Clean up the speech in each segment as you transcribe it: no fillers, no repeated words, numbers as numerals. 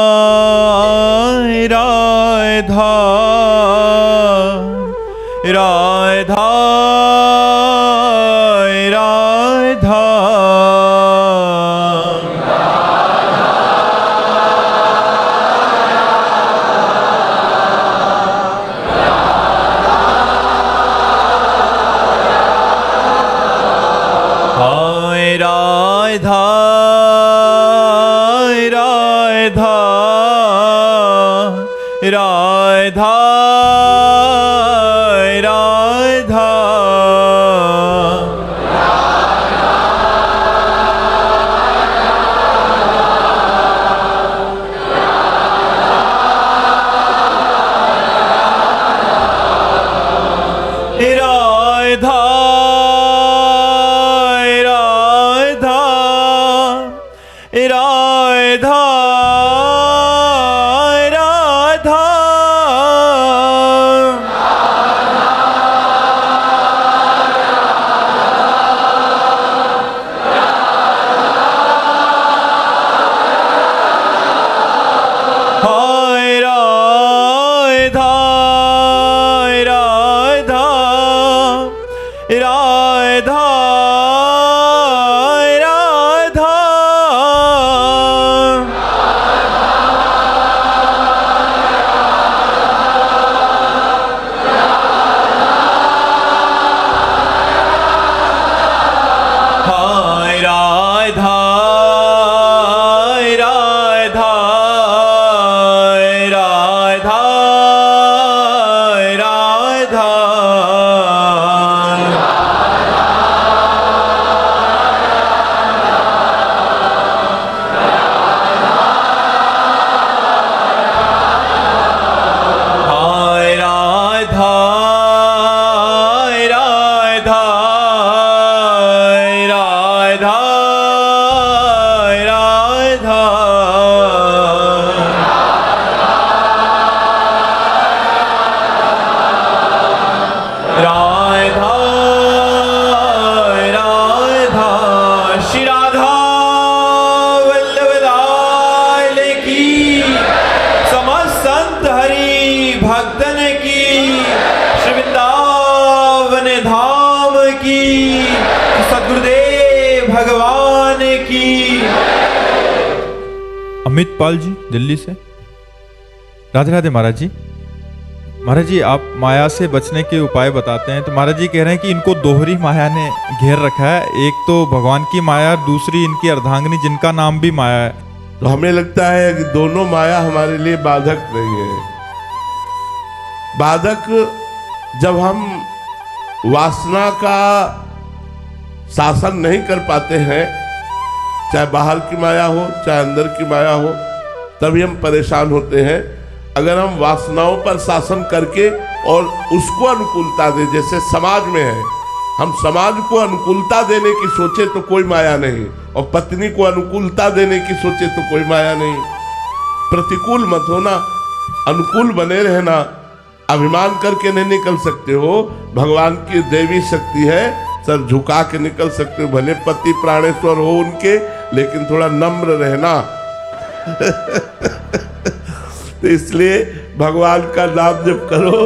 राधा राधा राधा राधा राधा राधा राधा राधा भगवान की। अमित पाल जी दिल्ली से। राधे राधे महाराज जी। महाराज जी आप माया से बचने के उपाय बताते हैं, तो महाराज जी कह रहे हैं कि इनको दोहरी माया ने घेर रखा है, एक तो भगवान की माया, दूसरी इनकी अर्धांगिनी जिनका नाम भी माया है। तो हमें लगता है कि दोनों माया हमारे लिए बाधक नहीं है। बाधक जब हम वासना का शासन नहीं कर पाते हैं, चाहे बाहर की माया हो चाहे अंदर की माया हो, तभी हम परेशान होते हैं। अगर हम वासनाओं पर शासन करके और उसको अनुकूलता दे, जैसे समाज में है, हम समाज को अनुकूलता देने की सोचे तो कोई माया नहीं, और पत्नी को अनुकूलता देने की सोचे तो कोई माया नहीं। प्रतिकूल मत होना, अनुकूल बने रहना। अभिमान करके नहीं निकल सकते हो, भगवान की देवी शक्ति है, सर झुका के निकल सकते हो। भले पति प्राणेश्वर हो उनके, लेकिन थोड़ा नम्र रहना। तो इसलिए भगवान का नाम जप करो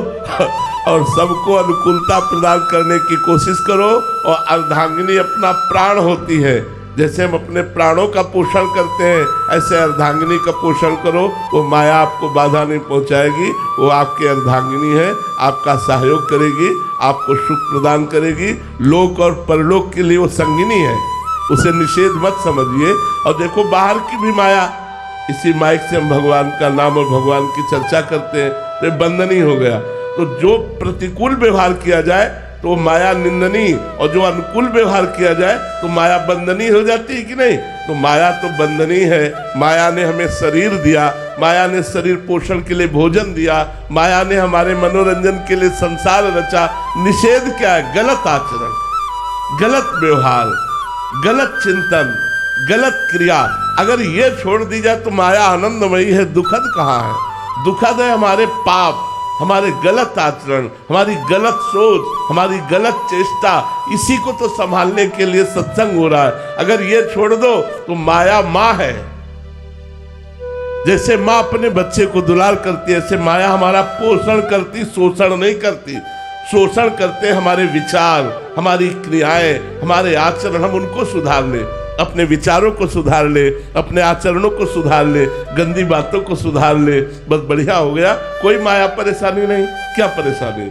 और सबको अनुकूलता प्रदान करने की कोशिश करो। और अर्धांगिनी अपना प्राण होती है, जैसे हम अपने प्राणों का पोषण करते हैं, ऐसे अर्धांगिनी का पोषण करो। वो माया आपको बाधा नहीं पहुंचाएगी, वो आपकी अर्धांगिनी है, आपका सहयोग करेगी, आपको सुख प्रदान करेगी। लोक और परलोक के लिए वो संगिनी है, उसे निषेध मत समझिए। और देखो बाहर की भी माया, इसी माइक से हम भगवान का नाम और भगवान की चर्चा करते हैं, तो बंधन ही हो गया। तो जो प्रतिकूल व्यवहार किया जाए तो माया निंदनीय, और जो अनुकूल व्यवहार किया जाए तो माया बंधनीय हो जाती है कि नहीं। तो माया तो बंधनीय है। माया ने हमें शरीर दिया, माया ने शरीर पोषण के लिए भोजन दिया, माया ने हमारे मनोरंजन के लिए संसार रचा। निषेध क्या है? गलत आचरण, गलत व्यवहार, गलत चिंतन, गलत क्रिया। अगर ये छोड़ दी जाए तो माया आनंदमयी है, दुखद कहाँ है? दुखद है हमारे पाप, हमारे गलत आचरण, हमारी गलत सोच, हमारी गलत चेष्टा। इसी को तो संभालने के लिए सत्संग हो रहा है। अगर ये छोड़ दो तो माया माँ है, जैसे माँ अपने बच्चे को दुलार करती है, ऐसे माया हमारा पोषण करती, शोषण नहीं करती। शोषण करते हमारे विचार, हमारी क्रियाएं, हमारे आचरण, हम उनको सुधार ले, अपने विचारों को सुधार ले, अपने आचरणों को सुधार ले, गंदी बातों को सुधार ले, बस बढ़िया हो गया। कोई माया परेशानी नहीं। क्या परेशानी?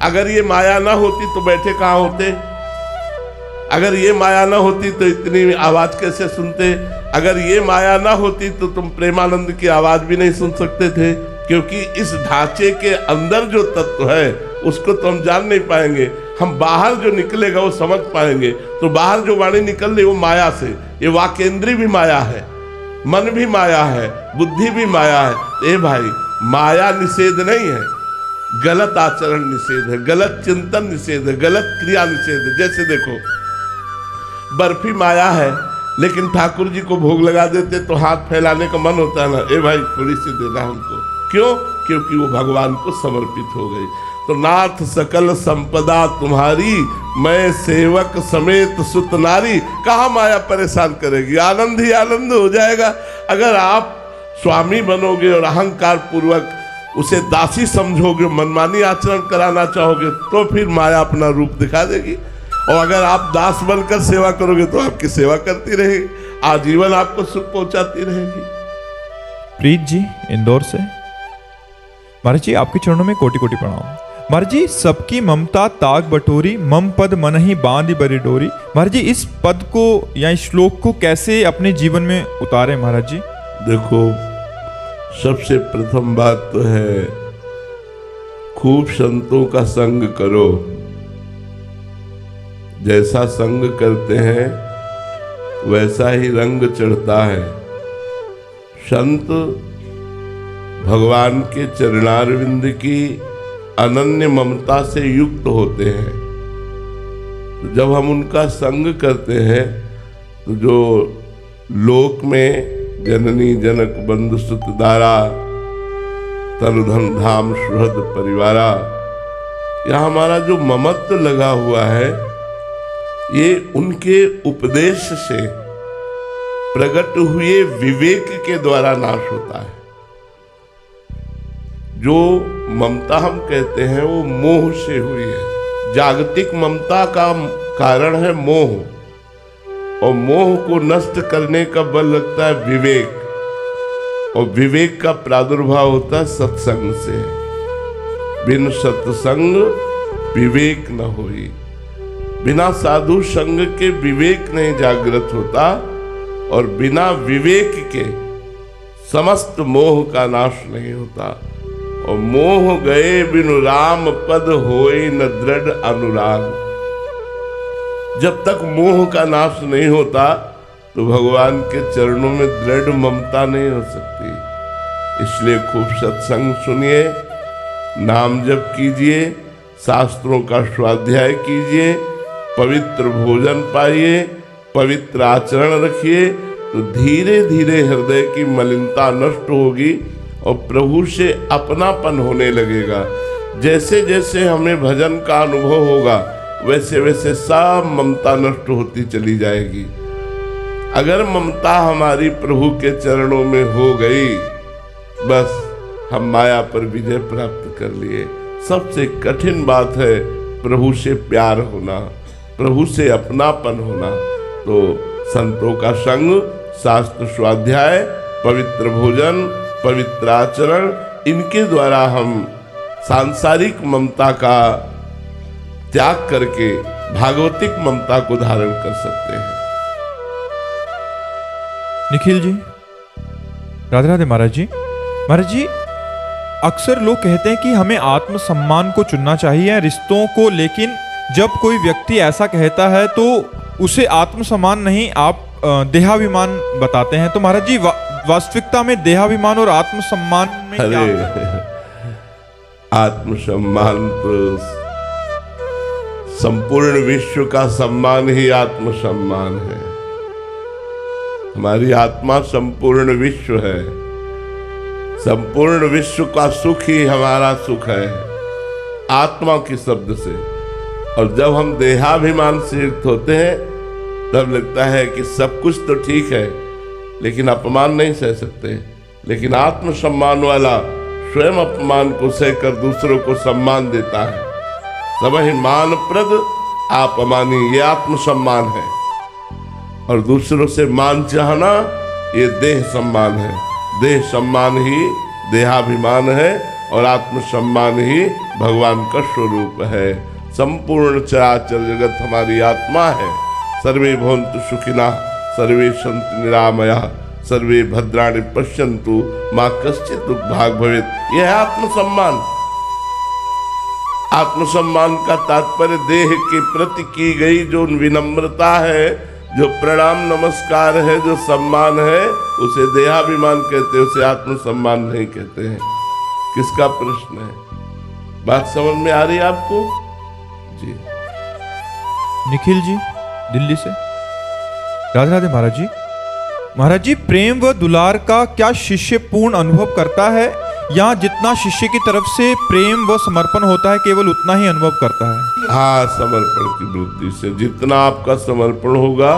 अगर ये माया ना होती तो बैठे कहाँ होते? अगर ये माया ना होती तो इतनी आवाज कैसे सुनते? अगर ये माया ना होती तो तुम प्रेमानंद की आवाज भी नहीं सुन सकते थे, क्योंकि इस ढांचे के अंदर जो तत्व है उसको तो हम जान नहीं पाएंगे। हम बाहर जो निकलेगा वो समझ पाएंगे। तो बाहर जो वाणी निकल रही वो माया से, ये वाकेंद्री भी माया है, मन भी माया है, बुद्धि भी माया है। ए भाई, माया निषेध नहीं है, गलत आचरण निषेध है, गलत चिंतन निषेध है, गलत क्रिया निषेध है। जैसे देखो, बर्फी माया है, लेकिन ठाकुर जी को भोग लगा देते तो हाथ फैलाने का मन होता है ना, ए भाई थोड़ी सी देना हमको। क्यों? क्योंकि वो भगवान को समर्पित हो गई। तो नाथ सकल संपदा तुम्हारी, मैं सेवक समेत सुत नारी। कहाँ माया परेशान करेगी? आनंद ही आनंद हो जाएगा। अगर आप स्वामी बनोगे और अहंकार पूर्वक उसे दासी समझोगे, मनमानी आचरण कराना चाहोगे, तो फिर माया अपना रूप दिखा देगी। और अगर आप दास बनकर सेवा करोगे तो आपकी सेवा करती रहेगी, आजीवन आपको सुख पहुंचाती रहेगी। प्रीत जी इंदौर से। महाराज जी आपके चरणों में कोटि कोटि प्रणाम। महाराज जी, सबकी ममता ताग बटोरी, मम पद मन ही बांध बरी डोरी। महाराज जी, इस पद को या इस श्लोक को कैसे अपने जीवन में उतारे महाराज जी? देखो, सबसे प्रथम बात तो है, खूब संतों का संग करो। जैसा संग करते हैं वैसा ही रंग चढ़ता है। संत भगवान के चरणारविंद की अनन्य ममता से युक्त होते हैं। तो जब हम उनका संग करते हैं तो जो लोक में जननी जनक बंधु सुत दारा, तनु धन धाम सुहृद परिवारा, यह हमारा जो ममत्व लगा हुआ है, ये उनके उपदेश से प्रकट हुए विवेक के द्वारा नाश होता है। जो ममता हम कहते हैं वो मोह से हुई है। जागतिक ममता का कारण है मोह, और मोह को नष्ट करने का बल लगता है विवेक, और विवेक का प्रादुर्भाव होता है सत्संग से। बिन सत्संग विवेक न होई। बिना साधु संग के विवेक नहीं जागृत होता, और बिना विवेक के समस्त मोह का नाश नहीं होता। और मोह गए बिनु राम पद होए न दृढ़ अनुराग। जब तक मोह का नाश नहीं होता तो भगवान के चरणों में दृढ़ ममता नहीं हो सकती। इसलिए खूब सत्संग सुनिए, नाम जप कीजिए, शास्त्रों का स्वाध्याय कीजिए, पवित्र भोजन पाइए, पवित्र आचरण रखिए, तो धीरे धीरे हृदय की मलिनता नष्ट होगी और प्रभु से अपनापन होने लगेगा। जैसे जैसे हमें भजन का अनुभव होगा वैसे वैसे सब ममता नष्ट होती चली जाएगी। अगर ममता हमारी प्रभु के चरणों में हो गई, बस हम माया पर विजय प्राप्त कर लिए। सबसे कठिन बात है प्रभु से प्यार होना, प्रभु से अपनापन होना। तो संतों का संग, शास्त्र स्वाध्याय, पवित्र भोजन, पवित्र आचरण, इनके द्वारा हम सांसारिक ममता का त्याग करके भागवतिक ममता को धारण कर सकते हैं। निखिल जी, राधे राधे महाराज जी। महाराज जी, अक्सर लोग कहते हैं कि हमें आत्मसम्मान को चुनना चाहिए रिश्तों को, लेकिन जब कोई व्यक्ति ऐसा कहता है तो उसे आत्मसम्मान नहीं, आप देहाभिमान बताते हैं। तो महाराज जी, वास्तविकता में देहाभिमान और आत्मसम्मान में क्या अंतर है? आत्मसम्मान तो संपूर्ण विश्व का सम्मान ही आत्मसम्मान है। हमारी आत्मा संपूर्ण विश्व है, संपूर्ण विश्व का सुख ही हमारा सुख है, आत्मा के शब्द से। और जब हम देहाभिमान से युक्त होते हैं तब लगता है कि सब कुछ तो ठीक है, लेकिन अपमान नहीं सह सकते, लेकिन आत्मसम्मान वाला स्वयं अपमान को सहकर दूसरों को सम्मान देता है। सबहि मान प्रद आप अमानी, ये आत्मसम्मान है। और दूसरों से मान चाहना ये देह सम्मान है। देह सम्मान ही देहाभिमान है और आत्मसम्मान ही भगवान का स्वरूप है। संपूर्ण चराचर जगत हमारी आत्मा है। सर्वे भवन्तु सुखिनः, सर्वे सन्तु निरामयाः, सर्वे भद्राणि पश्यन्तु, मां कश्चित् दुर्भाग् भवेत्। यह है आत्मसम्मान। आत्मसम्मान का तात्पर्य देह के प्रति की गई जो विनम्रता है, जो प्रणाम नमस्कार है, जो सम्मान है, उसे देहाभिमान कहते हैं, उसे आत्मसम्मान नहीं कहते हैं। किसका प्रश्न है? बात समझ में आ रही है आपको? जी। निखिल जी दिल्ली से। राधे राधे महाराज जी। महाराज जी, प्रेम व दुलार का क्या शिष्य पूर्ण अनुभव करता है, या जितना शिष्य की तरफ से प्रेम व समर्पण होता है केवल उतना ही अनुभव करता है? हाँ, समर्पण की वृत्ति से जितना आपका समर्पण होगा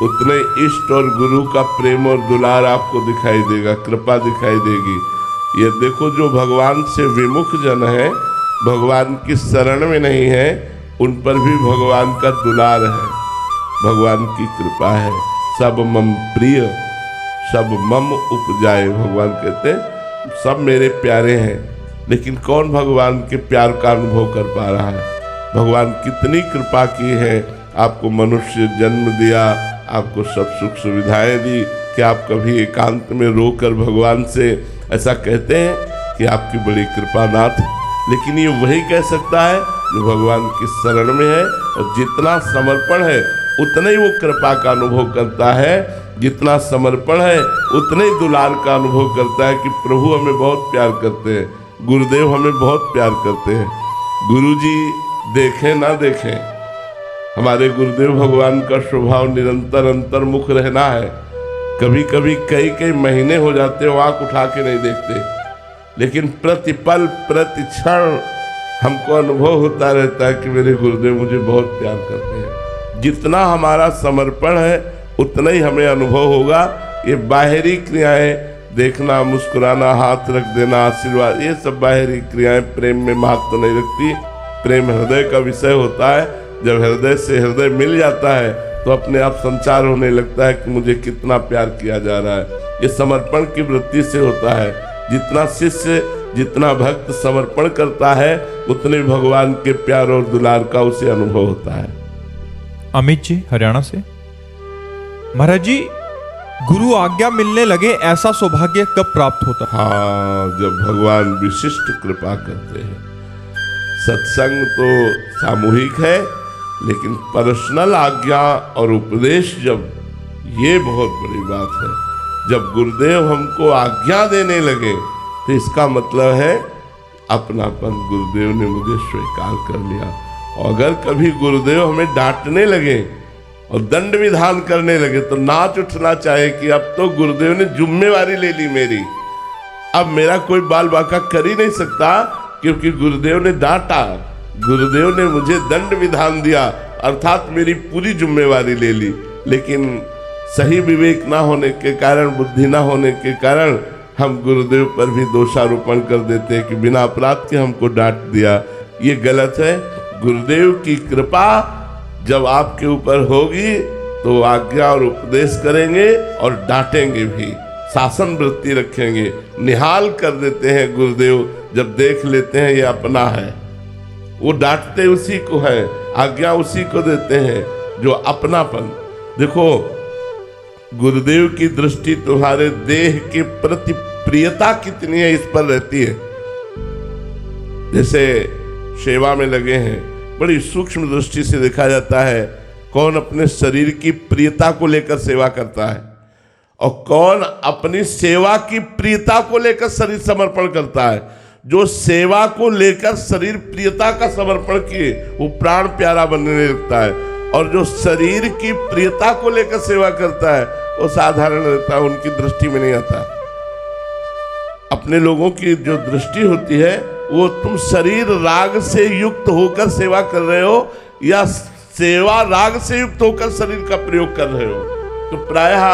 उतने इष्ट और गुरु का प्रेम और दुलार आपको दिखाई देगा, कृपा दिखाई देगी। ये देखो, जो भगवान से विमुख जन है, भगवान की शरण में नहीं है, उन पर भी भगवान का दुलार है, भगवान की कृपा है। सब मम प्रिय सब मम उपजाए, भगवान कहते हैं सब मेरे प्यारे हैं। लेकिन कौन भगवान के प्यार का अनुभव कर पा रहा है? भगवान कितनी कृपा की है, आपको मनुष्य जन्म दिया, आपको सब सुख सुविधाएं दी कि आप कभी एकांत में रोकर भगवान से ऐसा कहते हैं कि आपकी बड़ी कृपा नाथ। लेकिन ये वही कह सकता है जो भगवान की शरण में है, और जितना समर्पण है उतना ही वो कृपा का अनुभव करता है, जितना समर्पण है उतने ही दुलार का अनुभव करता है कि प्रभु हमें बहुत प्यार करते हैं, गुरुदेव हमें बहुत प्यार करते हैं। गुरु जी देखें ना देखें, हमारे गुरुदेव भगवान का स्वभाव निरंतर अंतर्मुख रहना है। कभी कभी कई कई महीने हो जाते हैं आँख उठा के नहीं देखते, लेकिन प्रतिपल प्रति क्षण हमको अनुभव होता रहता है कि मेरे गुरुदेव मुझे बहुत प्यार करते हैं। जितना हमारा समर्पण है उतना ही हमें अनुभव होगा। ये बाहरी क्रियाएं, देखना, मुस्कुराना, हाथ रख देना, आशीर्वाद, ये सब बाहरी क्रियाएं प्रेम में महत्व नहीं रखती। प्रेम हृदय का विषय होता है। जब हृदय से हृदय मिल जाता है तो अपने आप संचार होने लगता है कि मुझे कितना प्यार किया जा रहा है। ये समर्पण की वृत्ति से होता है। जितना शिष्य, जितना भक्त समर्पण करता है उतने भगवान के प्यार और दुलार का उसे अनुभव होता है। अमित जी हरियाणा से। महाराज जी, गुरु आज्ञा मिलने लगे ऐसा सौभाग्य कब प्राप्त होता है? हाँ, जब भगवान विशिष्ट कृपा करते हैं। सत्संग तो सामूहिक है, लेकिन पर्सनल आज्ञा और उपदेश जब, ये बहुत बड़ी बात है। जब गुरुदेव हमको आज्ञा देने लगे तो इसका मतलब है अपनापन, गुरुदेव ने मुझे स्वीकार कर लिया। और अगर कभी गुरुदेव हमें डांटने लगे और दंड विधान करने लगे तो नाच उठना चाहे कि अब तो गुरुदेव ने जिम्मेवारी ले ली मेरी, अब मेरा कोई बाल बाका कर ही नहीं सकता, क्योंकि गुरुदेव ने डांटा, गुरुदेव ने मुझे दंड विधान दिया, अर्थात मेरी पूरी जिम्मेवारी ले ली। लेकिन सही विवेक ना होने के कारण, बुद्धि ना होने के कारण हम गुरुदेव पर भी दोषारोपण कर देते हैं कि बिना अपराध के हमको डांट दिया। ये गलत है। गुरुदेव की कृपा जब आपके ऊपर होगी तो आज्ञा और उपदेश करेंगे और डांटेंगे भी, शासन वृत्ति रखेंगे। निहाल कर देते हैं गुरुदेव, जब देख लेते हैं ये अपना है। वो डांटते उसी को है, आज्ञा उसी को देते हैं जो अपनापन। देखो, गुरुदेव की दृष्टि तुम्हारे देह के प्रति प्रियता कितनी है इस पर रहती है। जैसे सेवा में लगे हैं, बड़ी सूक्ष्म दृष्टि से देखा जाता है कौन अपने शरीर की प्रियता को लेकर सेवा करता है और कौन अपनी सेवा की प्रियता को लेकर शरीर समर्पण करता है। जो सेवा को लेकर शरीर प्रियता का समर्पण किए वो प्राण प्यारा बनने लगता है, और जो शरीर की प्रियता को लेकर सेवा करता है वो साधारण रहता है, उनकी दृष्टि में नहीं आता। अपने लोगों की जो दृष्टि होती है वो तुम शरीर राग से युक्त होकर सेवा कर रहे हो या सेवा राग से युक्त होकर शरीर का प्रयोग कर रहे हो। तो प्रायः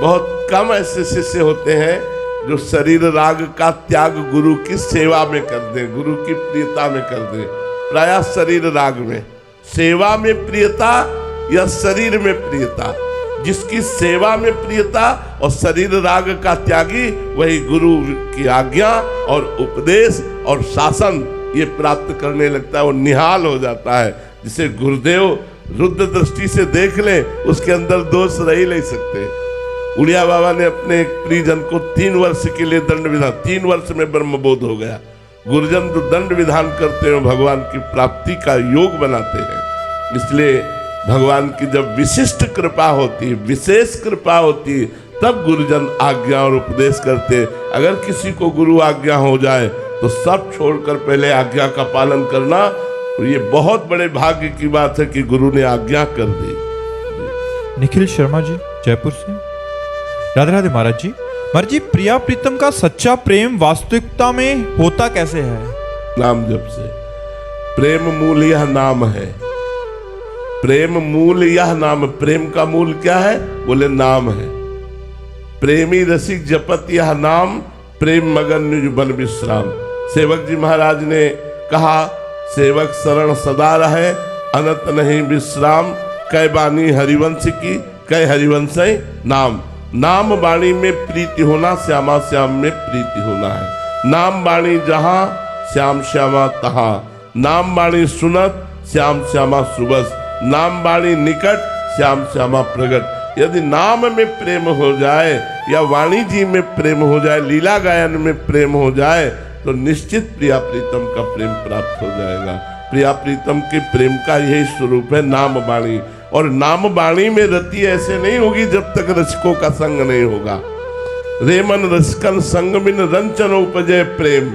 बहुत कम ऐसे शिष्य होते हैं जो शरीर राग का त्याग गुरु की सेवा में कर दे, गुरु की प्रियता में कर दे। प्रायः शरीर राग में, सेवा में प्रियता या शरीर में प्रियता, जिसकी सेवा में प्रियता और शरीर राग का त्यागी, वही गुरु की आज्ञा और उपदेश और शासन ये प्राप्त करने लगता है, वो निहाल हो जाता है। जिसे गुरुदेव रुद्र दृष्टि से देख ले, उसके अंदर दोष रह ही नहीं सकते। उड़िया बाबा ने अपने एक परिजन को 3 वर्ष के लिए दंड विधान, 3 वर्ष में ब्रह्मबोध हो गया। गुरुजन तो दंड विधान करते हैं, भगवान की प्राप्ति का योग बनाते हैं। इसलिए भगवान की जब विशिष्ट कृपा होती है, विशेष कृपा होती है, तब गुरुजन आज्ञा और उपदेश करते। अगर किसी को गुरु आज्ञा हो जाए तो सब छोड़कर पहले आज्ञा का पालन करना, तो ये बहुत बड़े भाग्य की बात है कि गुरु ने आज्ञा कर दी। निखिल शर्मा जी जयपुर से, राधे राधे महाराज जी। महाराज जी, प्रिया प्रीतम का सच्चा प्रेम वास्तविकता में होता कैसे है? नाम जप से। प्रेम मूल यह नाम है, प्रेम मूल यह नाम। प्रेम का मूल क्या है? बोले नाम है। प्रेमी रसिक जपत यह नाम, प्रेम मगन निज बन विश्राम। सेवक जी महाराज ने कहा, सेवक शरण सदा रहे, अनंत नहीं विश्राम। कै बानी हरिवंश की, कै हरिवंश नाम। नाम वाणी में प्रीति होना, श्यामा श्याम में प्रीति होना है। नाम वाणी जहां, श्याम श्यामा तहां। नाम वाणी सुनत, श्याम श्यामा सुबस। नाम वाणी निकट, श्याम श्यामा प्रगट। यदि नाम में प्रेम हो जाए या वाणी जी में प्रेम हो जाए, लीला गायन में प्रेम हो जाए, तो निश्चित प्रिया प्रीतम का प्रेम प्राप्त हो जाएगा। प्रिया प्रीतम के प्रेम का यही स्वरूप है नाम वाणी। और नाम वाणी में रति ऐसे नहीं होगी जब तक रसिकों का संग नहीं होगा। रेमन रसिकन संग बिन रंचन उपजय प्रेम।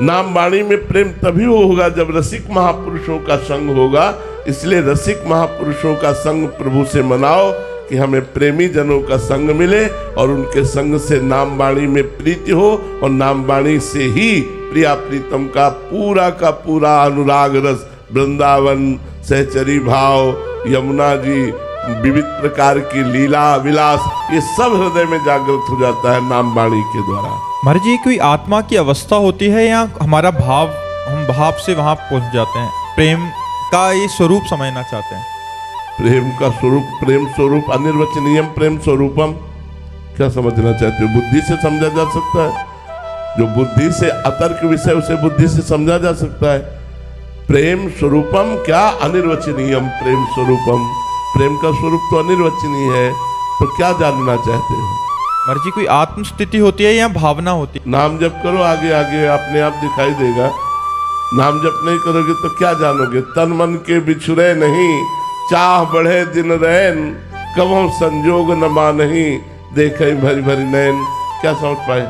नाम वाणी में प्रेम तभी होगा जब रसिक महापुरुषों का संग होगा। इसलिए रसिक महापुरुषों का संग प्रभु से मनाओ कि हमें प्रेमी जनों का संग मिले और उनके संग से नाम वाणी में प्रीति हो, और नाम वाणी से ही प्रिया प्रीतम का पूरा अनुराग रस, वृंदावन, सहचरी भाव, यमुना जी, विविध प्रकार की लीला विलास, ये सब हृदय में जागृत हो जाता है नाम वाणी के द्वारा। महाराज जी, कोई आत्मा की अवस्था होती है या हमारा भाव, हम भाव से वहां पहुंच जाते हैं? प्रेम का ये स्वरूप समझना चाहते हैं। प्रेम का स्वरूप, प्रेम स्वरूप अनिर्वचनीयम प्रेम स्वरूपम, क्या समझना चाहते हो? बुद्धि से समझा जा सकता है। जो बुद्धि से अतर्क विषय, उसे बुद्धि से समझा जा सकता है। प्रेम स्वरूपम क्या? अनिर्वचनीयम प्रेम स्वरूपम। प्रेम का स्वरूप तो अनिर्वचनीय है, तो क्या जानना चाहते हो? महाराज जी, कोई आत्म स्थिति होती है या भावना होती है? नाम जप करो, आगे आगे अपने आप दिखाई देगा। नाम जप नहीं करोगे तो क्या जानोगे? तन मन के बिछुरे नहीं, चाह बढ़े दिन रैन, कबों संजोग न मानही, देखे भरी भरी नैन। क्या समझ पाए?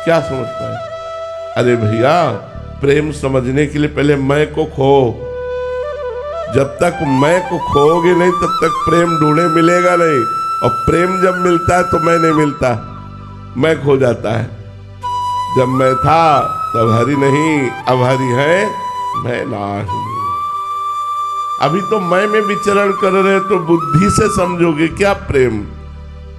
क्या समझ पाए? अरे भैया, प्रेम समझने के लिए पहले मैं को खो। जब तक मैं को खोओगे नहीं तब तक प्रेम ढूंढे मिलेगा नहीं। और प्रेम जब मिलता है तो मैं नहीं मिलता, मैं खो जाता है। जब मैं था तब हरि नहीं, अब हरि है मैं नहीं। अभी तो मैं में विचरण कर रहे, तो बुद्धि से समझोगे क्या प्रेम?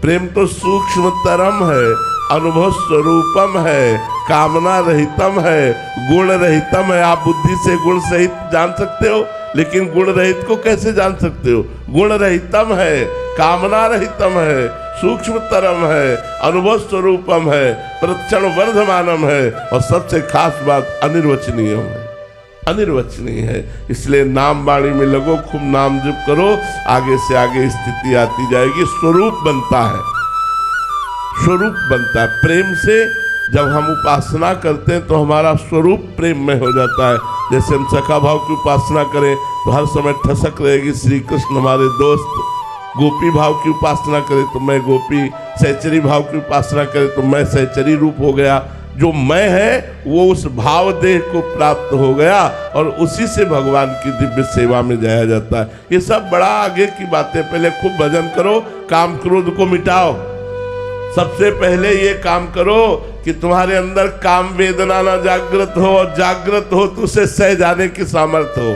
प्रेम तो सूक्ष्मतरम है, अनुभव स्वरूपम है, कामना रहितम है, गुण रहितम है। आप बुद्धि से गुण सहित जान सकते हो, लेकिन गुण रहित को कैसे जान सकते हो? गुण रहितम है, कामना रहितम है, सूक्ष्मतरम है, अनुभव स्वरूपम है, प्रतिक्षण वर्धमानम है, और सबसे खास बात अनिर्वचनीय है, अनिर्वचनीय है। इसलिए नाम वाणी में लगो, खूब नाम जप करो, आगे से आगे स्थिति आती जाएगी। स्वरूप बनता है, स्वरूप बनता है। प्रेम से जब हम उपासना करते हैं तो हमारा स्वरूप प्रेम में हो जाता है। जैसे हम सखा भाव की उपासना करें तो हर समय ठसक रहेगी श्री कृष्ण हमारे दोस्त। गोपी भाव की उपासना करें तो मैं गोपी, सहचरी भाव की उपासना करें तो मैं सहचरी रूप हो गया। जो मैं है वो उस भाव देह को प्राप्त हो गया, और उसी से भगवान की दिव्य सेवा में जाया जाता है। ये सब बड़ा आगे की बातें। पहले खूब भजन करो, काम क्रोध को मिटाओ। सबसे पहले ये काम करो कि तुम्हारे अंदर काम वेदना ना जागृत हो, और जागृत हो तो उसे सह जाने की सामर्थ्य हो,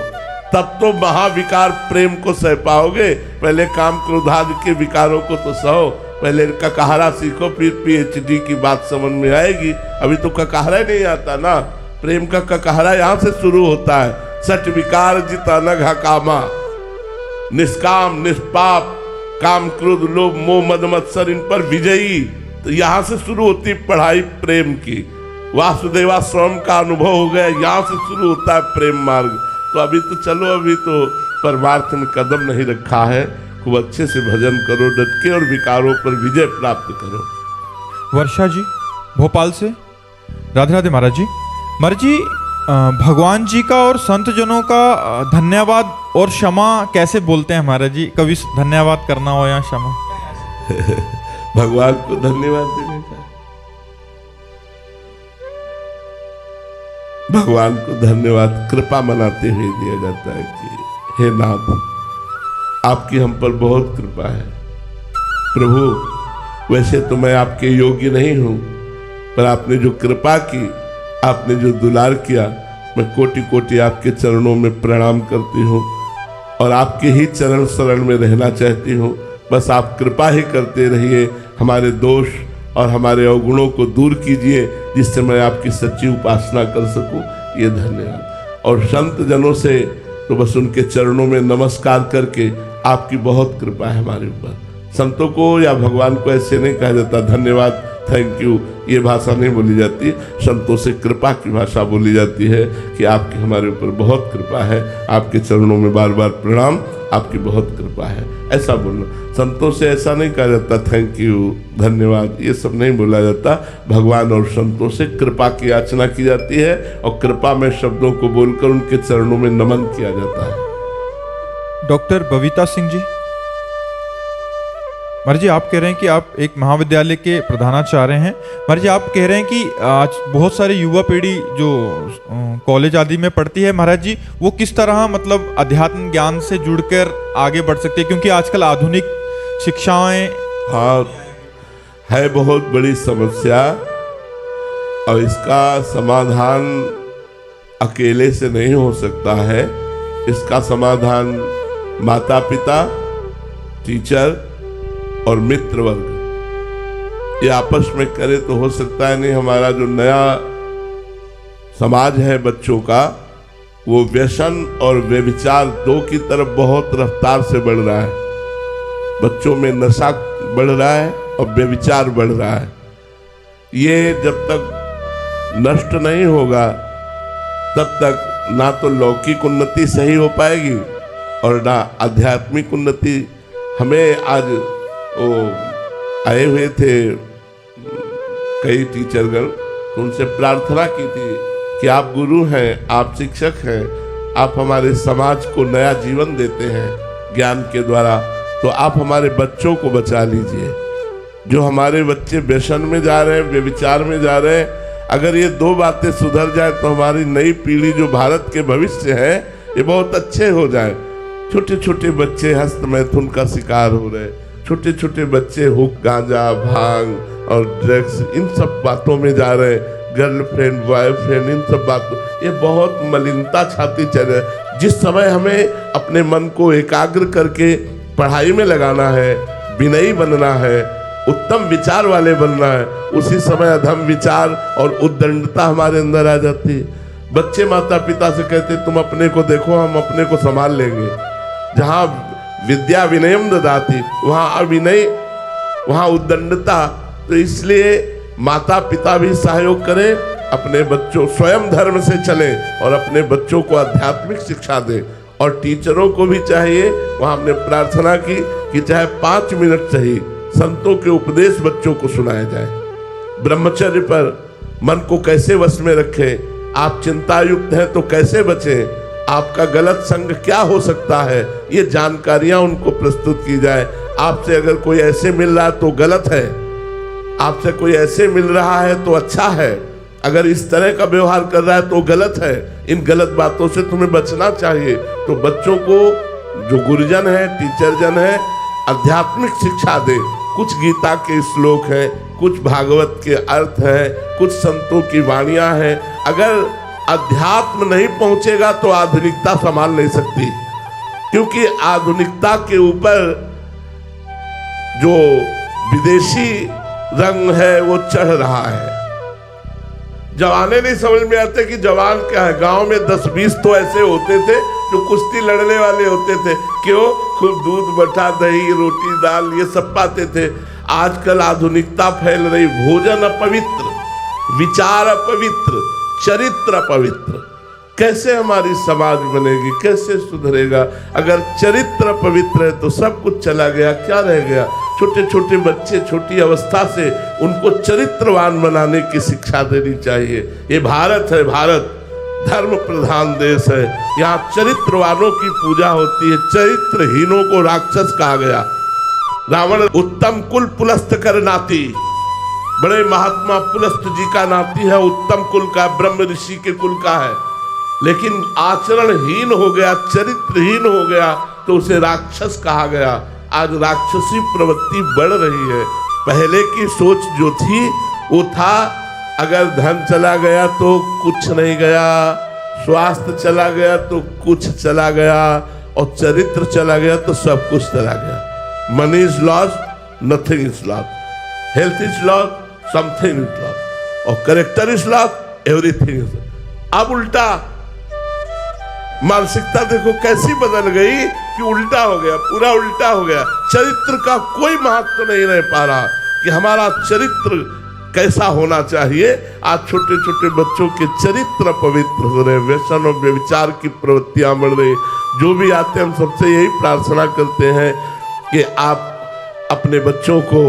तब तो महाविकार प्रेम को सह पाओगे। पहले काम क्रोधादि के विकारों को तो सहो, पहले ककहरा सीखो, फिर पीएचडी की बात समझ में आएगी। अभी तो ककहरा ही नहीं आता ना। प्रेम का ककहरा यहाँ से शुरू होता है। सच विकार जित अनघा कामा, निष्काम निष्पाप, काम क्रोध लोभ मोह मद मत्सर इन पर विजयी। तो यहाँ से शुरू होती पढ़ाई प्रेम की। वासुदेवा स्वयं का अनुभव हो गया, यहाँ से शुरू होता है प्रेम मार्ग। तो अभी तो चलो, अभी तो परमार्थ में कदम नहीं रखा है। खूब अच्छे से भजन करो, डट के, और विकारों पर विजय प्राप्त करो। वर्षा जी भोपाल से, राधे राधे महाराज जी। महाराज जी, भगवान जी का और संत जनों का धन्यवाद और क्षमा कैसे बोलते हैं महाराज जी? कभी धन्यवाद करना हो या क्षमा? भगवान को धन्यवाद देने का, भगवान को धन्यवाद कृपा मनाते हुए दिया जाता है कि हे नाथ, आपकी हम पर बहुत कृपा है। प्रभु, वैसे तो मैं आपके योग्य नहीं हूं, पर आपने जो कृपा की, आपने जो दुलार किया, मैं कोटि कोटि आपके चरणों में प्रणाम करती हूँ और आपके ही चरण शरण में रहना चाहती हूँ। बस आप कृपा ही करते रहिए, हमारे दोष और हमारे अवगुणों को दूर कीजिए, जिससे मैं आपकी सच्ची उपासना कर सकूं। ये धन्यवाद। और संत जनों से तो बस उनके चरणों में नमस्कार करके, आपकी बहुत कृपा है हमारे ऊपर। संतों को या भगवान को ऐसे नहीं कहा जाता धन्यवाद, थैंक यू, ये भाषा नहीं बोली जाती। संतों से कृपा की भाषा बोली जाती है कि आपकी हमारे ऊपर बहुत कृपा है, आपके चरणों में बार बार प्रणाम, आपकी बहुत कृपा है, ऐसा बोलना। संतों से ऐसा नहीं कहा जाता थैंक यू, धन्यवाद, ये सब नहीं बोला जाता। भगवान और संतों से कृपा की याचना की जाती है और कृपा में शब्दों को बोलकर उनके चरणों में नमन किया जाता है। डॉक्टर बबीता सिंह जी, महाराज जी आप कह रहे हैं कि आप एक महाविद्यालय के प्रधानाचार्य हैं। महाराज जी आप कह रहे हैं कि आज बहुत सारे युवा पीढ़ी जो कॉलेज आदि में पढ़ती है, महाराज जी वो किस तरह मतलब अध्यात्म ज्ञान से जुड़कर आगे बढ़ सकते हैं? क्योंकि आजकल आधुनिक शिक्षाएं, हाँ, है बहुत बड़ी समस्या और इसका समाधान अकेले से नहीं हो सकता है। इसका समाधान माता पिता, टीचर और मित्र वर्ग ये आपस में करे तो हो सकता है। नहीं, हमारा जो नया समाज है बच्चों का, वो व्यसन और व्यभिचार दो की तरफ बहुत रफ्तार से बढ़ रहा है। बच्चों में नशा बढ़ रहा है और व्यभिचार बढ़ रहा है। ये जब तक नष्ट नहीं होगा तब तक ना तो लौकिक उन्नति सही हो पाएगी और ना आध्यात्मिक उन्नति। हमें आज वो आए हुए थे कई टीचरगण, तो उनसे प्रार्थना की थी कि आप गुरु हैं, आप शिक्षक हैं, आप हमारे समाज को नया जीवन देते हैं ज्ञान के द्वारा, तो आप हमारे बच्चों को बचा लीजिए। जो हमारे बच्चे व्यसन में जा रहे हैं, व्यभिचार में जा रहे हैं, अगर ये दो बातें सुधर जाए तो हमारी नई पीढ़ी जो भारत के भविष्य है ये बहुत अच्छे हो जाए। छोटे छोटे बच्चे हस्त मैथुन का शिकार हो रहे, छोटे छोटे बच्चे हुक, गांजा, भांग और ड्रग्स, इन सब बातों में जा रहे, गर्लफ्रेंड, बॉयफ्रेंड, इन सब बातों, ये बहुत मलिनता छाती चल रही। जिस समय हमें अपने मन को एकाग्र करके पढ़ाई में लगाना है, विनयी बनना है, उत्तम विचार वाले बनना है, उसी समय अधम विचार और उद्दंडता हमारे अंदर आ जाती है। बच्चे माता पिता से कहते तुम अपने को देखो, हम अपने को संभाल लेंगे। जहाँ विद्या विनयम ददाति, वहाँ अविनय, वहाँ उद्दंडता। तो इसलिए माता पिता भी सहयोग करें, अपने बच्चों स्वयं धर्म से चलें और अपने बच्चों को आध्यात्मिक शिक्षा दें। और टीचरों को भी चाहिए, वहाँ हमने प्रार्थना की कि चाहे 5 मिनट सही संतों के उपदेश बच्चों को सुनाया जाए। ब्रह्मचर्य पर मन को कैसे वश में रखें, आप चिंता युक्त हैं तो कैसे बचें, आपका गलत संग क्या हो सकता है, ये जानकारियां उनको प्रस्तुत की जाए। आपसे अगर कोई ऐसे मिल रहा है तो गलत है, आपसे कोई ऐसे मिल रहा है तो अच्छा है, अगर इस तरह का व्यवहार कर रहा है तो गलत है, इन गलत बातों से तुम्हें बचना चाहिए। तो बच्चों को जो गुरुजन है, टीचर जन है, आध्यात्मिक शिक्षा दे। कुछ गीता के श्लोक हैं, कुछ भागवत के अर्थ हैं, कुछ संतों की वाणियां हैं। अगर अध्यात्म नहीं पहुंचेगा तो आधुनिकता संभाल नहीं सकती, क्योंकि आधुनिकता के ऊपर जो विदेशी रंग है वो चढ़ रहा है। जवाने नहीं समझ में आते कि जवान क्या है। गांव में 10-20 तो ऐसे होते थे जो कुश्ती लड़ने वाले होते थे। क्यों? खूब दूध बटा दही रोटी दाल ये सब पाते थे। आजकल आधुनिकता फैल रही, भोजन अपवित्र, विचार अपवित्र, चरित्र अपवित्र। कैसे हमारी समाज बनेगी, कैसे सुधरेगा? अगर चरित्र पवित्र है तो सब कुछ चला गया, क्या रह गया? छोटे छोटे बच्चे छोटी अवस्था से उनको चरित्रवान बनाने की शिक्षा देनी चाहिए। ये भारत है, भारत धर्म प्रधान देश है। यहाँ चरित्रवानों की पूजा होती है, चरित्रहीनों को राक्षस कहा गया। रावण उत्तम कुल पुलस्त कर नाती, बड़े महात्मा पुलस्त जी का नाती है, उत्तम कुल का, ब्रह्म ऋषि के कुल का है। लेकिन आचरणहीन हो गया, चरित्रहीन हो गया तो उसे राक्षस कहा गया। आज राक्षसी प्रवृत्ति बढ़ रही है। पहले की सोच जो थी वो था, अगर धन चला गया तो कुछ नहीं गया, स्वास्थ्य चला गया तो कुछ चला गया, और चरित्र चला गया तो सब कुछ चला गया। Money is lost, nothing is lost. Health is lost, something is lost. और character is lost, everything is lost. अब उल्टा मानसिकता देखो कैसी बदल गई कि उल्टा हो गया, पूरा उल्टा हो गया। चरित्र का कोई महत्व नहीं रह पा रहा कि हमारा चरित्र कैसा होना चाहिए। आज छोटे छोटे बच्चों के चरित्र पवित्र हो रहे, व्यसन और व्यभिचार की प्रवृत्तियां बढ़ रही। जो भी आते हैं हम सबसे यही प्रार्थना करते हैं कि आप अपने बच्चों को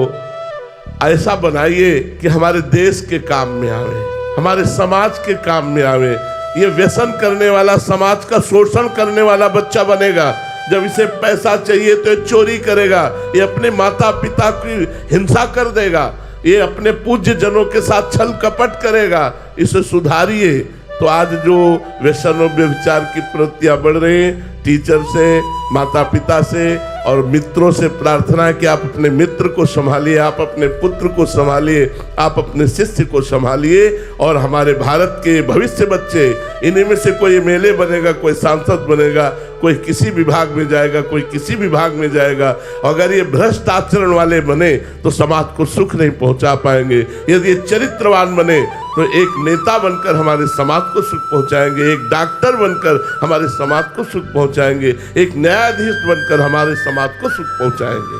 ऐसा बनाइए कि हमारे देश के काम में आवे, हमारे समाज के काम में आवे। ये व्यसन करने वाला, समाज का शोषण करने वाला बच्चा बनेगा। जब इसे पैसा चाहिए तो ये चोरी करेगा, ये अपने माता पिता की हिंसा कर देगा, ये अपने पूज्य जनों के साथ छल कपट करेगा। इसे सुधारिए। तो आज जो व्यसन और व्यभिचार की प्रवृत्तियां बढ़ रही हैं, टीचर से, माता पिता से और मित्रों से प्रार्थना है कि आप अपने मित्र को संभालिए, आप अपने पुत्र को संभालिए, आप अपने शिष्य को संभालिए। और हमारे भारत के भविष्य बच्चे, इन्हीं में से कोई एमएलए बनेगा, कोई सांसद बनेगा, कोई किसी विभाग में जाएगा, कोई किसी विभाग में जाएगा। अगर ये भ्रष्ट आचरण वाले बने तो समाज को सुख नहीं पहुंचा पाएंगे। यदि ये चरित्रवान बने तो एक नेता बनकर हमारे समाज को सुख पहुंचाएंगे, एक डॉक्टर बनकर हमारे समाज को सुख पहुंचाएंगे, एक न्यायाधीश बनकर हमारे समाज को सुख पहुंचाएंगे।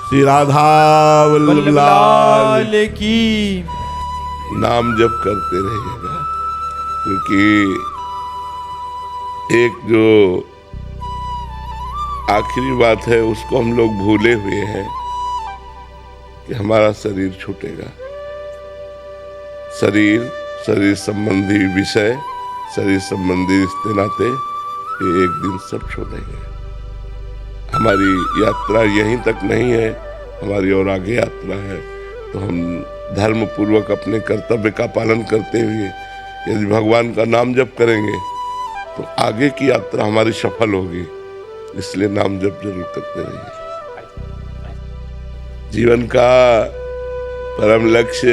श्री राधा वल्लभ लाल की नाम जप करते रहिएगा, क्योंकि एक जो आखिरी बात है उसको हम लोग भूले हुए हैं कि हमारा शरीर छूटेगा। शरीर, शरीर संबंधी विषय, शरीर संबंधी रिश्ते नाते, ये एक दिन सब छोड़ेंगे। हमारी यात्रा यहीं तक नहीं है, हमारी और आगे यात्रा है। तो हम धर्म पूर्वक अपने कर्तव्य का पालन करते हुए यदि भगवान का नाम जप करेंगे तो आगे की यात्रा हमारी सफल होगी। इसलिए नाम जप जरूर करते रहिए। जीवन का परम लक्ष्य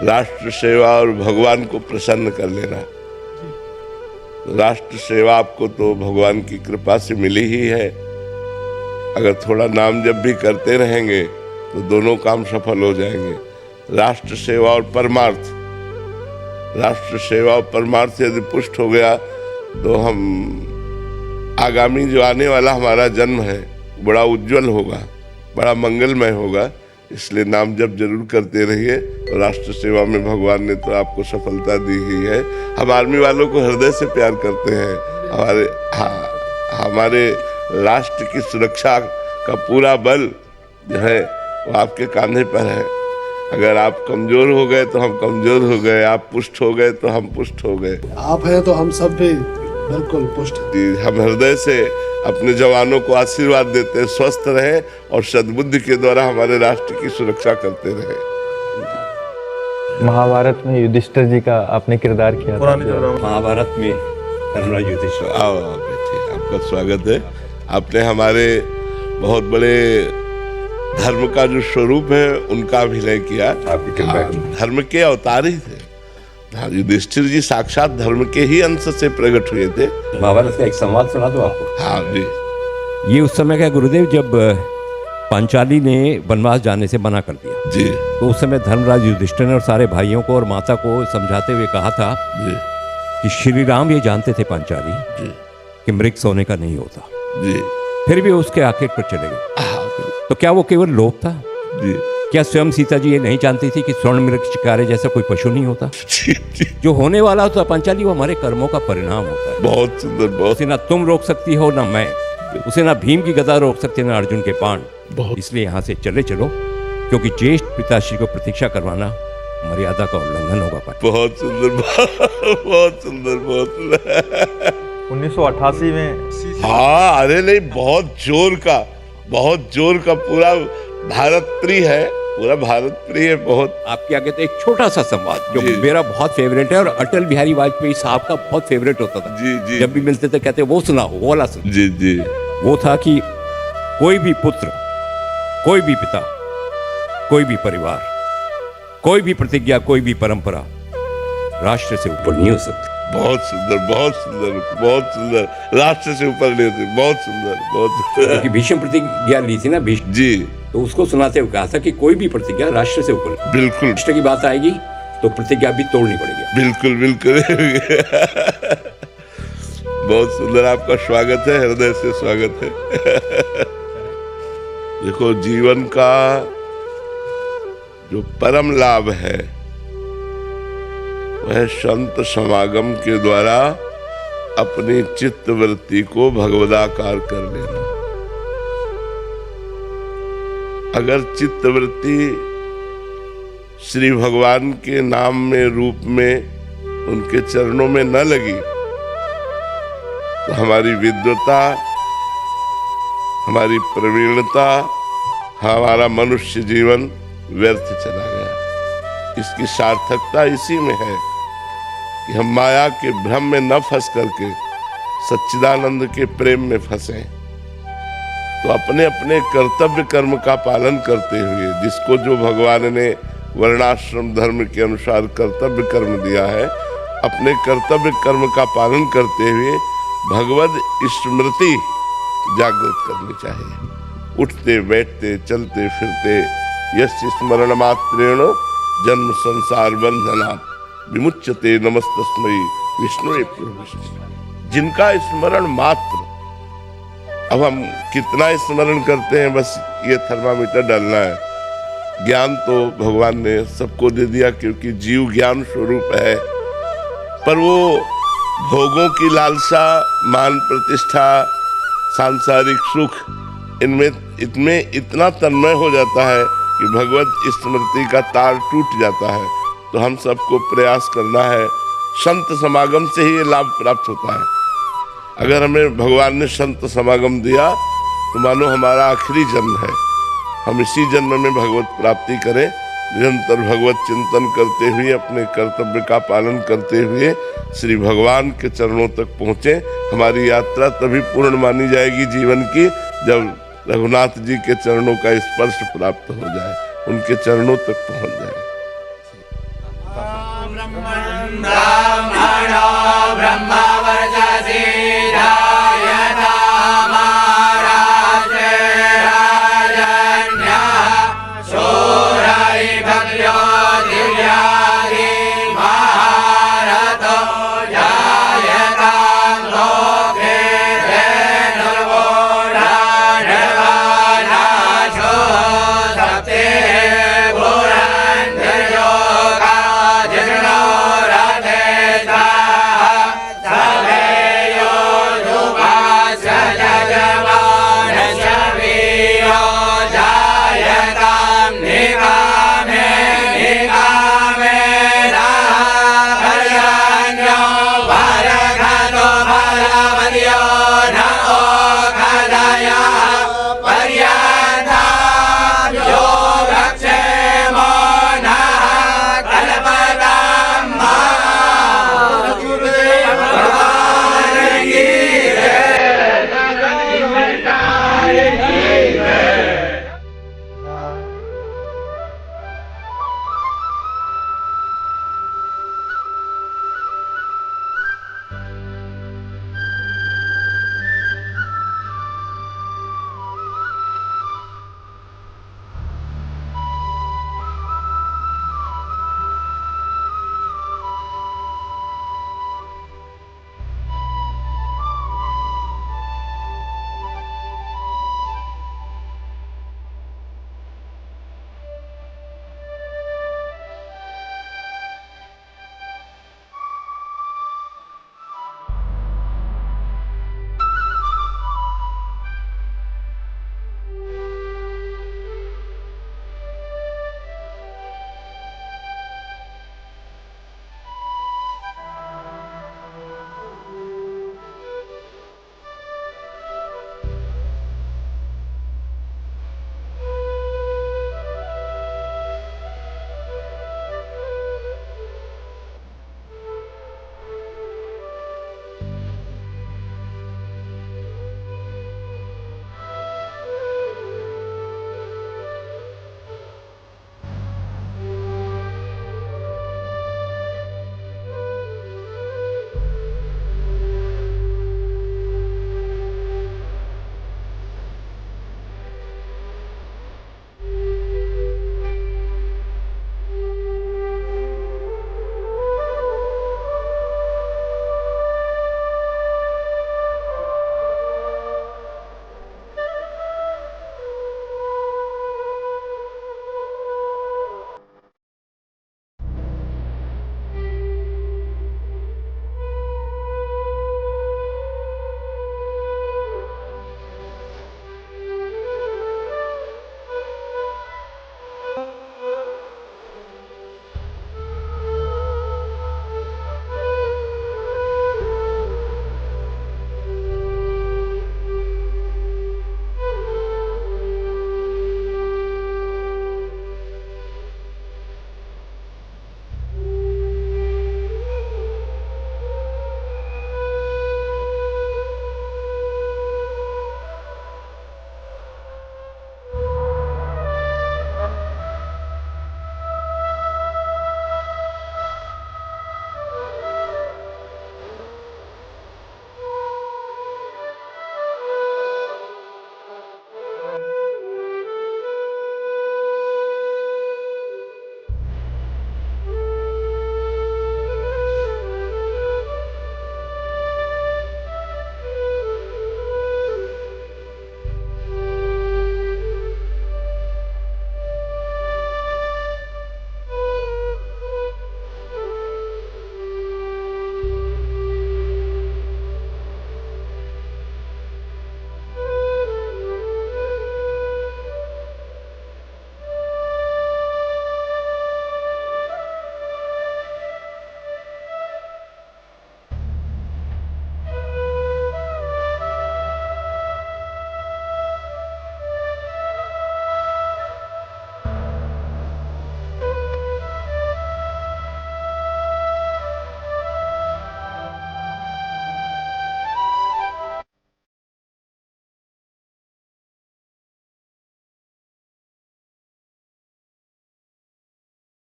राष्ट्र सेवा और भगवान को प्रसन्न कर लेना। राष्ट्र सेवा आपको तो भगवान की कृपा से मिली ही है। अगर थोड़ा नाम जप भी करते रहेंगे तो दोनों काम सफल हो जाएंगे। राष्ट्र सेवा और परमार्थ, राष्ट्र सेवा और परमार्थ यदि पुष्ट हो गया तो हम आगामी जो आने वाला हमारा जन्म है बड़ा उज्जवल होगा, बड़ा मंगलमय होगा। इसलिए नाम जप जरूर करते रहिए। और राष्ट्र सेवा में भगवान ने तो आपको सफलता दी ही है। हम आर्मी वालों को हृदय से प्यार करते हैं। हमारे राष्ट्र की सुरक्षा का पूरा बल जो है वो आपके कांधे पर है। अगर आप कमजोर हो गए तो हम कमजोर हो गए, आप पुष्ट हो गए तो हम पुष्ट हो गए। आप हैं तो हम सब भी बिल्कुल पुष्ट। हम हृदय से अपने जवानों को आशीर्वाद देते हैं, स्वस्थ रहे और सद्बुद्धि के द्वारा हमारे राष्ट्र की सुरक्षा करते रहे। महाभारत में युधिष्ठिर जी का आपने किरदार किया था। महाभारत में धर्मराज युधिष्ठिर। आओ बैठिए, आपका स्वागत है। आपने हमारे बहुत बड़े धर्म का जो स्वरूप है उनका अभिनय किया। आपकी कृपा की। धर्म के अवतार ही थे। युधिष्ठिर जी साक्षात धर्म के ही अंश से प्रकट हुए थे। महाभारत का एक संवाद सुना दो आपको। हाँ जी। ये उस समय का गुरुदेव जब पांचाली ने वनवास जाने से मना कर दिया। जी तो उस समय धर्मराज युधिष्ठिर ने और सारे भाइयों को और माता को समझाते हुए कहा था जी कि श्री राम ये जानते थे पांचाली जी कि मृग सोने का नहीं होता, जी फिर भी उसके आखेट पर चले गए। तो क्या वो केवल लोभ था? जी क्या स्वयं सीता जी ये नहीं जानती थी कि स्वर्ण मृग शिकारे जैसा कोई पशु नहीं होता? जी जी जो होने वाला होता पांचाली वो हमारे कर्मों का परिणाम होता है। बहुत सुंदर, बहुत उसे ना तुम रोक सकती हो ना मैं, उसे ना भीम की गदा रोक सकती ना अर्जुन के बाण। बहुत इसलिए यहाँ से चले चलो, क्योंकि ज्येष्ठ पिताश्री को प्रतीक्षा करवाना मर्यादा का उल्लंघन होगा। बहुत सुंदर, बहुत सुंदर, बहुत सुंदर। 1988 में हाँ, अरे नहीं, बहुत जोर का पूरा भारत प्रिय है, पूरा भारत प्रिय है बहुत। आपके आगे तो एक छोटा सा संवाद जो जी। मेरा बहुत फेवरेट है और अटल बिहारी वाजपेयी साहब का बहुत फेवरेट होता था। जी जी जब भी मिलते थे कहते वो सुनाओ, वो वाला सुन। जी जी वो था कि कोई भी पुत्र, कोई भी पिता, कोई भी परिवार, कोई भी प्रतिज्ञा, कोई भी परंपरा राष्ट्र से ऊपर नहीं हो सकती। बहुत सुंदर, बहुत सुंदर, बहुत सुंदर। राष्ट्र से ऊपर नहीं होती। बहुत सुंदर, बहुत सुंदर। क्योंकि भीष्म प्रतिज्ञा ली थी ना भीष्म, जी तो उसको सुनाते हुए कहा था कि कोई भी प्रतिज्ञा राष्ट्र से ऊपर नहीं। बिल्कुल राष्ट्र की बात आएगी तो प्रतिज्ञा भी तोड़नी पड़ेगी। बिल्कुल बिल्कुल। बहुत सुंदर, आपका स्वागत है, हृदय से स्वागत है। देखो, जीवन का जो परम लाभ है वह संत समागम के द्वारा अपनी चित्त वृत्ति को भगवदाकार कर लेना। अगर चित्त वृत्ति श्री भगवान के नाम में, रूप में, उनके चरणों में न लगी तो हमारी विद्वता, हमारी प्रवीणता, हमारा मनुष्य जीवन व्यर्थ चला गया। इसकी सार्थकता इसी में है कि हम माया के भ्रम में न फंस करके सच्चिदानंद के प्रेम में फंसे। तो अपने अपने कर्तव्य कर्म का पालन करते हुए, जिसको जो भगवान ने वर्णाश्रम धर्म के अनुसार कर्तव्य कर्म दिया है, अपने कर्तव्य कर्म का पालन करते हुए भगवद स्मृति जागृत करनी चाहिए। उठते बैठते चलते फिरते यस्य स्मरण मात्रेण जन्म संसार बंधनात् विमुच्यते नमस्तस्मै विष्णुवे पूर्वस्मै। जिनका स्मरण मात्र, अब हम कितना स्मरण करते हैं, बस ये थर्मामीटर डालना है। ज्ञान तो भगवान ने सबको दे दिया, क्योंकि जीव ज्ञान स्वरूप है। पर वो भोगों की लालसा, मान प्रतिष्ठा, सांसारिक सुख, इनमें इतना तन्मय हो जाता है कि भगवत स्मृति का तार टूट जाता है। तो हम सबको प्रयास करना है, संत समागम से ही ये लाभ प्राप्त होता है। अगर हमें भगवान ने संत समागम दिया तो मानो हमारा आखिरी जन्म है। हम इसी जन्म में भगवत प्राप्ति करें, निरंतर भगवत चिंतन करते हुए, अपने कर्तव्य का पालन करते हुए श्री भगवान के चरणों तक पहुँचे। हमारी यात्रा तभी पूर्ण मानी जाएगी जीवन की, जब रघुनाथ जी के चरणों का स्पर्श प्राप्त हो जाए, उनके चरणों तक पहुँच जाए। ब्रह्मा वर्चसे